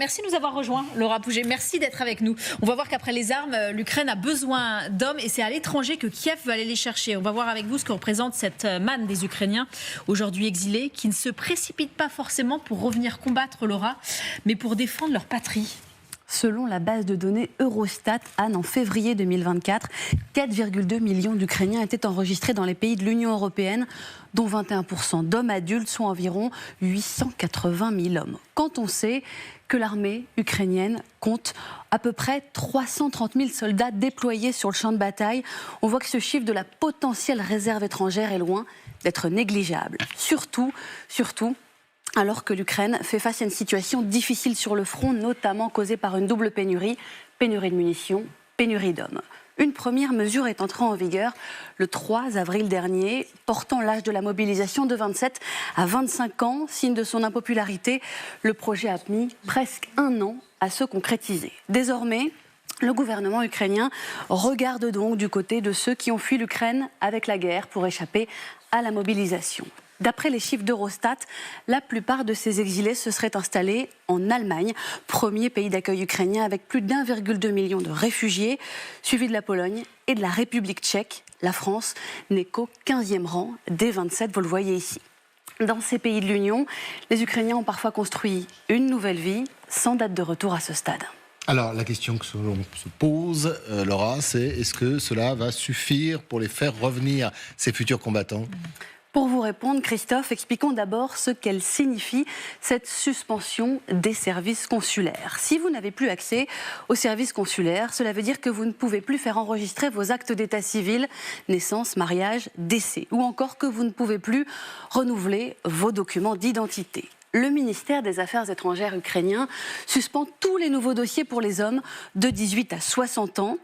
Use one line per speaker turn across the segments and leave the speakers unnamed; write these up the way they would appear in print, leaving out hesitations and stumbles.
Merci de nous avoir rejoints, Laura Pouget. Merci d'être avec nous. On va voir qu'après les armes, l'Ukraine a besoin d'hommes et c'est à l'étranger que Kiev veut aller les chercher. On va voir avec vous ce que représente cette manne des Ukrainiens aujourd'hui exilés qui ne se précipitent pas forcément pour revenir combattre, Laura, mais pour défendre leur patrie.
Selon la base de données Eurostat, Anne, en février 2024, 4,2 millions d'Ukrainiens étaient enregistrés dans les pays de l'Union européenne, dont 21% d'hommes adultes, soit environ 880 000 hommes. Quand on sait que l'armée ukrainienne compte à peu près 330 000 soldats déployés sur le champ de bataille, on voit que ce chiffre de la potentielle réserve étrangère est loin d'être négligeable. Surtout, alors que l'Ukraine fait face à une situation difficile sur le front, notamment causée par une double pénurie de munitions, pénurie d'hommes. Une première mesure est entrée en vigueur le 3 avril dernier, portant l'âge de la mobilisation de 27 à 25 ans. Signe de son impopularité, le projet a mis presque 1 an à se concrétiser. Désormais, le gouvernement ukrainien regarde donc du côté de ceux qui ont fui l'Ukraine avec la guerre pour échapper à la mobilisation. D'après les chiffres d'Eurostat, la plupart de ces exilés se seraient installés en Allemagne, premier pays d'accueil ukrainien avec plus d'1,2 million de réfugiés, suivi de la Pologne et de la République tchèque. La France n'est qu'au 15e rang des 27, vous le voyez ici. Dans ces pays de l'Union, les Ukrainiens ont parfois construit une nouvelle vie sans date de retour à ce stade.
Alors, la question que l'on se pose, Laura, c'est est-ce que cela va suffire pour les faire revenir, ces futurs combattants ?
Pour vous répondre, Christophe, expliquons d'abord ce qu'elle signifie, cette suspension des services consulaires. Si vous n'avez plus accès aux services consulaires, cela veut dire que vous ne pouvez plus faire enregistrer vos actes d'état civil, naissance, mariage, décès, ou encore que vous ne pouvez plus renouveler vos documents d'identité. Le ministère des Affaires étrangères ukrainien suspend tous les nouveaux dossiers pour les hommes de 18 à 60 ans.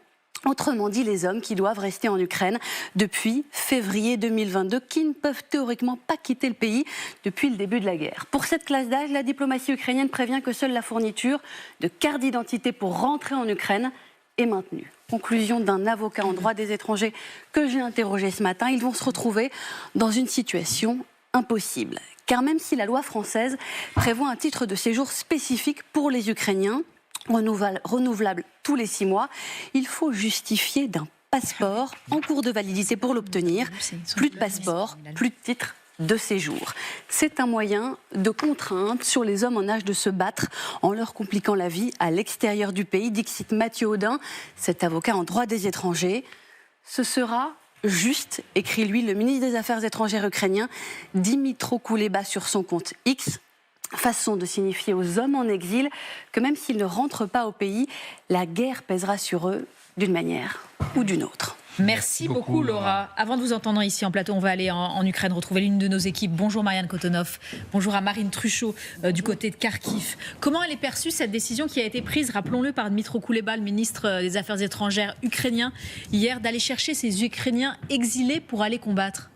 Autrement dit, les hommes qui doivent rester en Ukraine depuis février 2022, qui ne peuvent théoriquement pas quitter le pays depuis le début de la guerre. Pour cette classe d'âge, la diplomatie ukrainienne prévient que seule la fourniture de carte d'identité pour rentrer en Ukraine est maintenue. Conclusion d'un avocat en droit des étrangers que j'ai interrogé ce matin, ils vont se retrouver dans une situation impossible. Car même si la loi française prévoit un titre de séjour spécifique pour les Ukrainiens, renouvelable tous les 6 mois, il faut justifier d'un passeport en cours de validité pour l'obtenir. Plus de passeport, plus de titre de séjour. C'est un moyen de contrainte sur les hommes en âge de se battre en leur compliquant la vie à l'extérieur du pays. Dixit Mathieu Audin, cet avocat en droit des étrangers. Ce sera juste, écrit-lui le ministre des Affaires étrangères ukrainien, Dimitro Kuleba sur son compte X. Façon de signifier aux hommes en exil que même s'ils ne rentrent pas au pays, la guerre pèsera sur eux d'une manière ou d'une autre.
Merci beaucoup, Laura. Avant de vous entendre ici en plateau, on va aller en Ukraine retrouver l'une de nos équipes. Bonjour Marianne Kotonov. Bonjour à Marine Truchot du côté de Kharkiv. Comment elle est perçue cette décision qui a été prise, rappelons-le, par Dmytro Kuleba, le ministre des Affaires étrangères ukrainien, hier, d'aller chercher ces Ukrainiens exilés pour aller combattre ?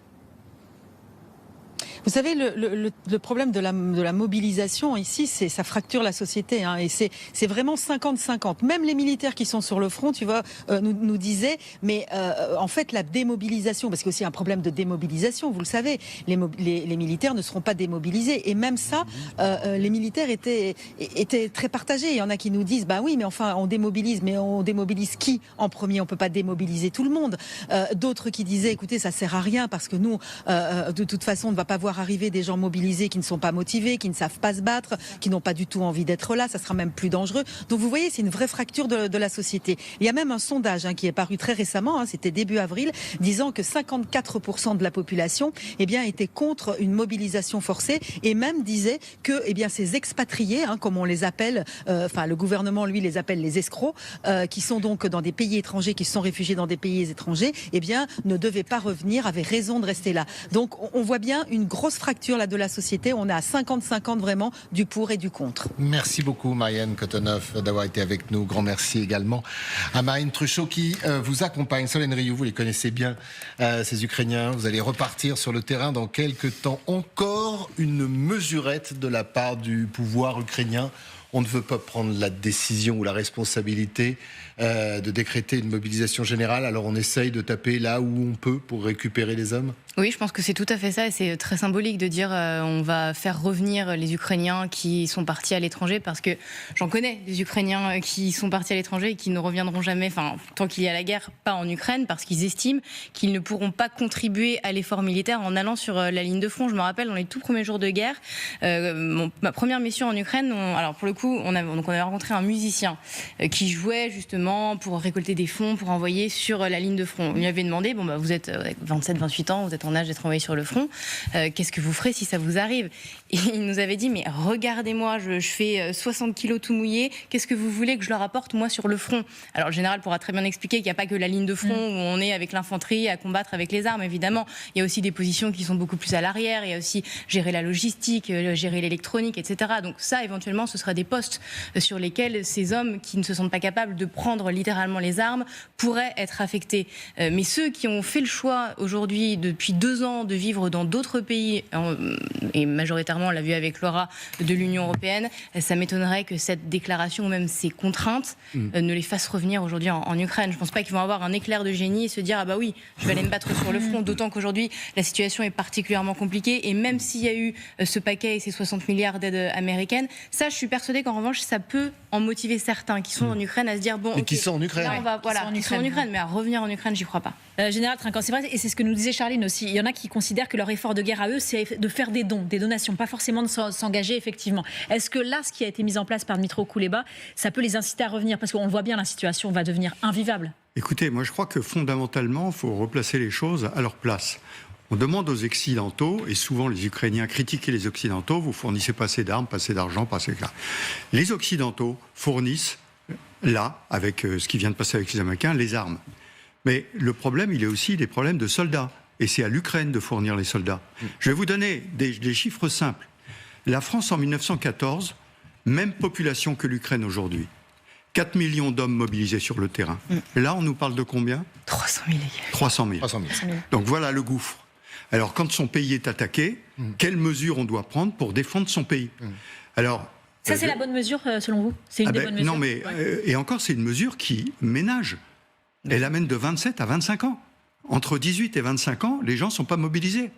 Vous savez, le problème de la mobilisation ici, c'est ça fracture la société, hein, et c'est vraiment 50-50. Même les militaires qui sont sur le front, tu vois, nous disaient, mais en fait la démobilisation, parce qu'il y a aussi un problème de démobilisation, vous le savez, les militaires ne seront pas démobilisés, et même ça, les militaires étaient très partagés. Il y en a qui nous disent, bah oui, mais enfin on démobilise, mais on démobilise qui en premier? On peut pas démobiliser tout le monde. D'autres qui disaient, écoutez, ça sert à rien parce que nous, de toute façon, on ne va pas voir arriver des gens mobilisés qui ne sont pas motivés, qui ne savent pas se battre, qui n'ont pas du tout envie d'être là, ça sera même plus dangereux. Donc vous voyez, c'est une vraie fracture de la société. Il y a même un sondage qui est paru très récemment, c'était début avril, disant que 54% de la population était contre une mobilisation forcée, et même disait que ces expatriés, comme on les appelle, le gouvernement lui les appelle les escrocs, qui sont donc dans des pays étrangers, qui se sont réfugiés dans des pays étrangers, ne devaient pas revenir, avaient raison de rester là. Donc on voit bien une grosse fracture là de la société. On est à 50-50 vraiment du pour et du contre.
Merci beaucoup Marianne Kotonov d'avoir été avec nous. Grand merci également à Marine Truchot qui vous accompagne. Solène Rioux, vous les connaissez bien, ces Ukrainiens. Vous allez repartir sur le terrain dans quelques temps. Encore une mesurette de la part du pouvoir ukrainien. on ne veut pas prendre la décision ou la responsabilité de décréter une mobilisation générale, alors on essaye de taper là où on peut pour récupérer les hommes?
Oui, je pense que c'est tout à fait ça et c'est très symbolique de dire on va faire revenir les Ukrainiens qui sont partis à l'étranger, parce que j'en connais des Ukrainiens qui sont partis à l'étranger et qui ne reviendront jamais, enfin tant qu'il y a la guerre, pas en Ukraine, parce qu'ils estiment qu'ils ne pourront pas contribuer à l'effort militaire en allant sur la ligne de front. Je me rappelle dans les tout premiers jours de guerre, ma première mission en Ukraine, alors pour le coup on avait rencontré un musicien qui jouait justement pour récolter des fonds pour envoyer sur la ligne de front. On lui avait demandé, vous êtes 27-28 ans, vous êtes en âge d'être envoyé sur le front, qu'est-ce que vous ferez si ça vous arrive? Et il nous avait dit, mais regardez-moi, je fais 60 kilos tout mouillé, qu'est-ce que vous voulez que je leur apporte moi sur le front? Alors le général pourra très bien expliquer qu'il n'y a pas que la ligne de front où on est avec l'infanterie à combattre avec les armes, évidemment. Il y a aussi des positions qui sont beaucoup plus à l'arrière, il y a aussi gérer la logistique, gérer l'électronique, etc. Donc ça, éventuellement, ce sera des postes sur lesquels ces hommes qui ne se sentent pas capables de prendre littéralement les armes pourraient être affectés. Mais ceux qui ont fait le choix aujourd'hui, depuis 2 ans, de vivre dans d'autres pays, et majoritairement, on l'a vu avec Laura, de l'Union européenne, ça m'étonnerait que cette déclaration ou même ces contraintes ne les fassent revenir aujourd'hui en Ukraine. Je ne pense pas qu'ils vont avoir un éclair de génie et se dire « Ah bah oui, je vais aller me battre sur le front », d'autant qu'aujourd'hui, la situation est particulièrement compliquée. Et même s'il y a eu ce paquet et ces 60 milliards d'aides américaines, ça, je suis persuadée qu'en revanche, ça peut en motiver certains qui sont en Ukraine à se dire « Bon,
et qui sont en Ukraine.
Qui sont en Ukraine, mais à revenir en Ukraine, j'y crois pas.
Général Trinquant, c'est vrai, et c'est ce que nous disait Charline aussi. Il y en a qui considèrent que leur effort de guerre à eux, c'est de faire des dons, des donations, pas forcément de s'engager effectivement. Est-ce que là, ce qui a été mis en place par Dmytro Kuleba, ça peut les inciter à revenir? Parce qu'on le voit bien, la situation va devenir invivable.
Écoutez, moi je crois que fondamentalement, il faut replacer les choses à leur place. On demande aux Occidentaux, et souvent les Ukrainiens critiquent les Occidentaux, vous fournissez pas assez d'armes, pas assez d'argent, pas assez de... Les Occidentaux fournissent, là, avec ce qui vient de passer avec les Américains, les armes. Mais le problème, il est aussi des problèmes de soldats. Et c'est à l'Ukraine de fournir les soldats. Je vais vous donner des chiffres simples. La France, en 1914, même population que l'Ukraine aujourd'hui. 4 millions d'hommes mobilisés sur le terrain. Là, on nous parle de combien?
300 000.
300 000. 300 000. Donc voilà le gouffre. Alors, quand son pays est attaqué, quelles mesures on doit prendre pour défendre son pays? Alors,
ça, c'est la bonne mesure, selon vous? C'est une des bonnes mesures?
Non, mais et encore, c'est une mesure qui ménage. Elle amène de 27 à 25 ans. Entre 18 et 25 ans, les gens ne sont pas mobilisés.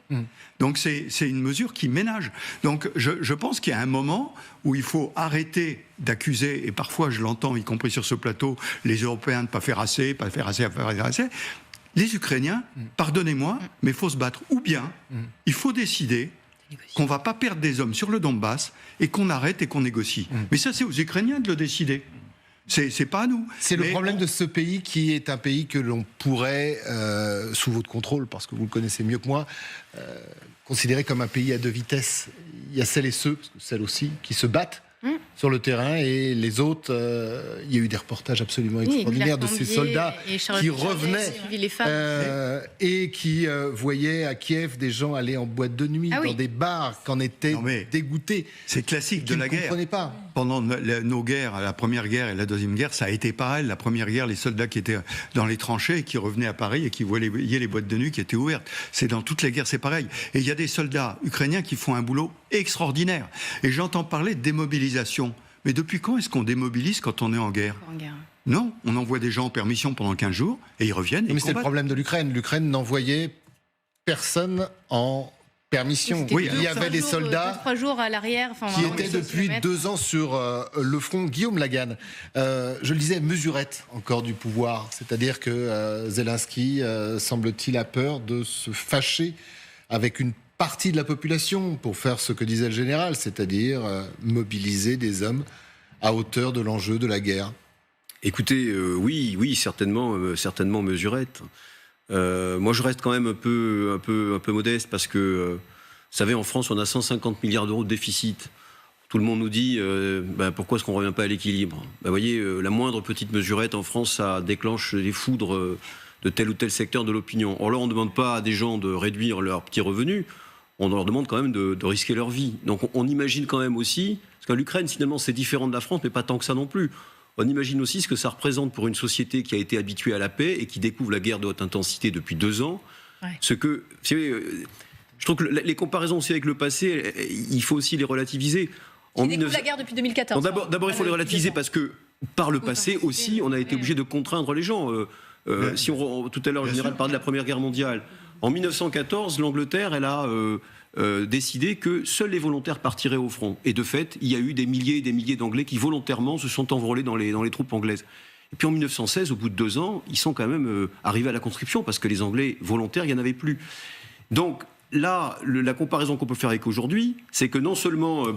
Donc c'est une mesure qui ménage. Donc je pense qu'il y a un moment où il faut arrêter d'accuser, et parfois je l'entends, y compris sur ce plateau, les Européens de ne pas faire assez, pas faire assez, pas faire assez. Les Ukrainiens, pardonnez-moi, mais il faut se battre. Ou bien, il faut décider qu'on ne va pas perdre des hommes sur le Donbass et qu'on arrête et qu'on négocie. Mais ça, c'est aux Ukrainiens de le décider. C'est pas à nous.
C'est le problème de ce pays qui est un pays que l'on pourrait, sous votre contrôle, parce que vous le connaissez mieux que moi, considérer comme un pays à 2 vitesses. Il y a celles et ceux, celles aussi, qui se battent sur le terrain, et les autres, il y a eu des reportages absolument extraordinaires de ces soldats qui revenaient et qui voyaient à Kiev des gens aller en boîte de nuit, dans des bars, qu'en étaient dégoûtés.
C'est classique de la guerre.
Vous ne comprenez pas.
Pendant nos guerres, la première guerre et la deuxième guerre, ça a été pareil. La première guerre, les soldats qui étaient dans les tranchées et qui revenaient à Paris et qui voyaient les boîtes de nuit qui étaient ouvertes. C'est dans toutes les guerres, c'est pareil. Et il y a des soldats ukrainiens qui font un boulot extraordinaire. Et j'entends parler de démobilisation. Mais depuis quand est-ce qu'on démobilise quand on est en guerre? Non, on envoie des gens en permission pendant 15 jours et ils reviennent.
Mais c'est le problème de l'Ukraine. L'Ukraine n'envoyait personne en permission.
Oui,
il y avait des soldats
2-3 jours à l'arrière,
qui étaient depuis 2 ans sur le front. Guillaume Lagan, je le disais, mesurette encore du pouvoir. C'est-à-dire que Zelensky, semble-t-il, a peur de se fâcher avec une partie de la population pour faire ce que disait le général, c'est-à-dire mobiliser des hommes à hauteur de l'enjeu de la guerre.
Écoutez, oui, certainement mesurette. Moi, je reste quand même un peu modeste parce que, vous savez, en France, on a 150 milliards d'euros de déficit. Tout le monde nous dit, pourquoi est-ce qu'on ne revient pas à l'équilibre? Vous voyez, la moindre petite mesurette en France, ça déclenche des foudres de tel ou tel secteur de l'opinion. Or là, on ne demande pas à des gens de réduire leurs petits revenus, on leur demande quand même de risquer leur vie. Donc on imagine quand même aussi, parce que l'Ukraine, finalement, c'est différent de la France, mais pas tant que ça non plus. On imagine aussi ce que ça représente pour une société qui a été habituée à la paix et qui découvre la guerre de haute intensité depuis 2 ans. Ce que, je trouve que les comparaisons aussi avec le passé, il faut aussi les relativiser.
Qui découvre la guerre depuis 2014.
D'abord, il faut les relativiser parce que par le passé aussi, on a été obligé de contraindre les gens. Tout à l'heure, le général parlait de la Première Guerre mondiale. En 1914, l'Angleterre, elle a décidé que seuls les volontaires partiraient au front. Et de fait, il y a eu des milliers et des milliers d'Anglais qui volontairement se sont enrôlés dans les troupes anglaises. Et puis en 1916, au bout de 2 ans, ils sont quand même arrivés à la conscription parce que les Anglais volontaires, il n'y en avait plus. Donc là, la comparaison qu'on peut faire avec aujourd'hui, c'est que non seulement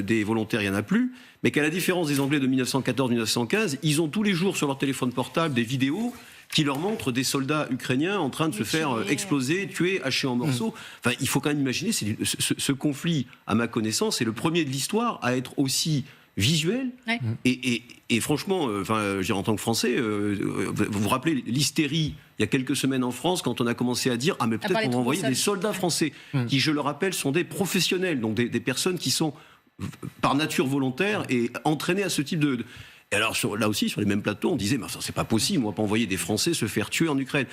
des volontaires, il n'y en a plus, mais qu'à la différence des Anglais de 1914-1915, ils ont tous les jours sur leur téléphone portable des vidéos qui leur montrent des soldats ukrainiens en train de se faire exploser, tuer, hacher en morceaux. Enfin, il faut quand même imaginer, ce conflit, à ma connaissance, est le premier de l'histoire à être aussi visuel. Ouais. Et franchement, je dirais, en tant que Français, vous vous rappelez l'hystérie il y a quelques semaines en France quand on a commencé à dire mais peut-être qu'on va envoyer des soldats français qui, je le rappelle, sont des professionnels, donc des personnes qui sont par nature volontaires et entraînées à ce type de... Et alors là aussi, sur les mêmes plateaux, on disait mais ça c'est pas possible, on va pas envoyer des Français se faire tuer en Ukraine.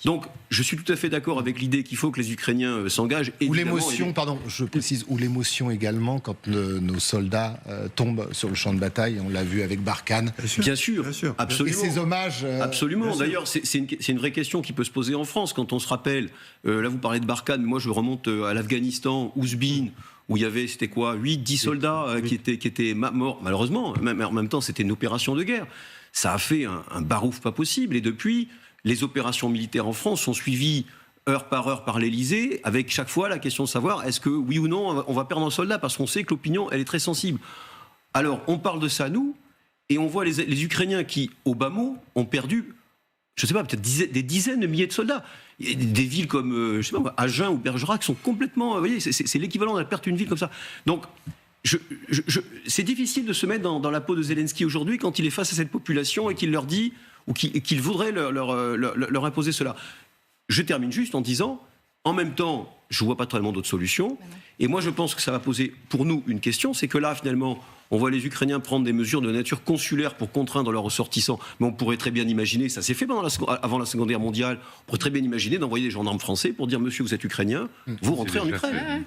Donc je suis tout à fait d'accord avec l'idée qu'il faut que les Ukrainiens s'engagent.
Ou l'émotion, pardon, je précise, ou l'émotion également quand nos soldats tombent sur le champ de bataille. On l'a vu avec Barkhane.
Bien sûr, absolument.
Et ces hommages.
Absolument. D'ailleurs, c'est une vraie question qui peut se poser en France quand on se rappelle. Là, vous parlez de Barkhane, moi je remonte à l'Afghanistan, Ouzbin, où il y avait, c'était quoi, 8-10 soldats qui étaient morts, malheureusement, en même temps c'était une opération de guerre. Ça a fait un barouf pas possible, et depuis, les opérations militaires en France sont suivies heure par l'Élysée, avec chaque fois la question de savoir est-ce que, oui ou non, on va perdre un soldat, parce qu'on sait que l'opinion, elle est très sensible. Alors, on parle de ça, nous, et on voit les Ukrainiens qui, au bas mot, ont perdu, je ne sais pas, peut-être des dizaines de milliers de soldats. Des villes comme, je sais pas, Agen ou Bergerac sont complètement... Vous voyez, c'est l'équivalent de la perte d'une ville comme ça. Donc, c'est difficile de se mettre dans la peau de Zelensky aujourd'hui quand il est face à cette population et qu'il leur dit, ou qu'il voudrait leur imposer cela. Je termine juste en disant, en même temps, je ne vois pas tellement d'autres solutions. Et moi, je pense que ça va poser pour nous une question, c'est que là, finalement, on voit les Ukrainiens prendre des mesures de nature consulaire pour contraindre leurs ressortissants. Mais on pourrait très bien imaginer, ça s'est fait avant la Seconde Guerre mondiale, on pourrait très bien imaginer d'envoyer des gendarmes français pour dire « Monsieur, vous êtes Ukrainien, vous rentrez en Ukraine ».